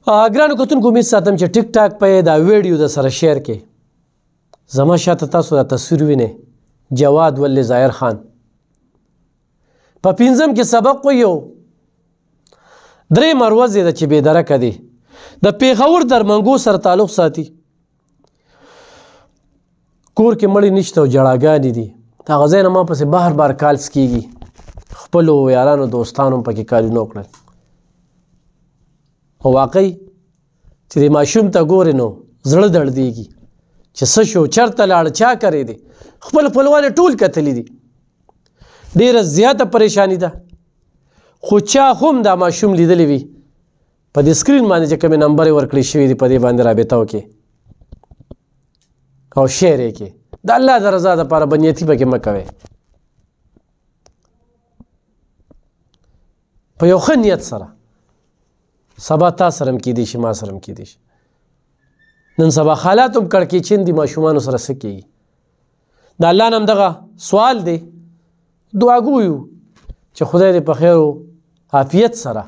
ګرانو کتونکو امید ساتم چې ټیک ټاک په دا ویډیو د سره شیر کې زما شاته تاسو دا تصویر وینئ جواد ولي ظاهر خان په پنځم کې سبق ویو درې ورځې ده چې بېدرکه دی د پېښور درمنګو سره تعلق ساتي کور کې مړی نشته او جړاګانې دي هغه ځای نه ما پسې بار بار کالس کېږي خپلو یارانو دوستانو هم پکې کالونه وکړل او واقعي چې د ماشوم ته ګورې نو زړه دړدېږي چې څه شو چېرته لاړ چا کړی دی خپل خپلوان یې ټول کتلي دي ډېره زیاته پریشاني ده خو چا هم دا ماشوم لیدلی وي په دې سکرین باندې چې کومې نمبر یې ورکړی شوي دي په دې باندې رابطه وکړي او شیر یې کړي د الله د رضا دپاره بدنیتي پکې مه کوئ په یو ښه نیت سره سبا تا سره هم کیدی شي ما سره هم کیدی شي نن سبا حالات هم کړکېچن دي ماشومانو سره څه کېږي د الله نه هم دغه سوال دی دعاګو یو چې خدای دې په خیر و عافیت سره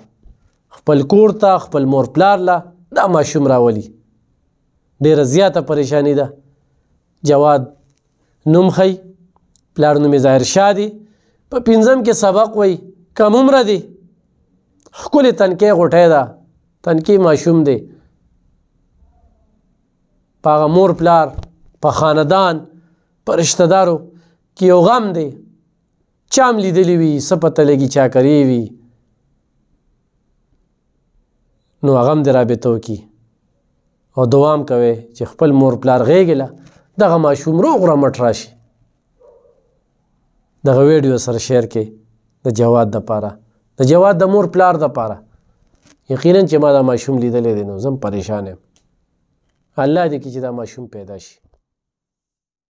خپل کور ته خپل مور پلار له دا ماشوم راولي ډېره زیاته پریشاني ده جواد نوم ښی پلار نوم یې ظاهر شاه دی په پنځم کې سبق وی کم عمره دی ښکلې تنکۍ غوټۍ ده تنکۍ ماشوم دی په هغه مور پلار په خاندان په رشتهدارو کې یو غم دی چا هم لیدلی وي څه پته لګي چاکرې وي نو هغه هم دې رابطه وکړي او دعا هم کوئ چې خپل مور پلار غېږې له دغه ماشوم روغ رمټ راشي دغه ویډیو سره شیر کړئ د جواد دپاره د جواد د مور پلار دپاره یقینا چې ما دا ماشوم لیدلی دی نو زه هم پریشان یم الله دې کړي چې دا ماشوم پیدا شي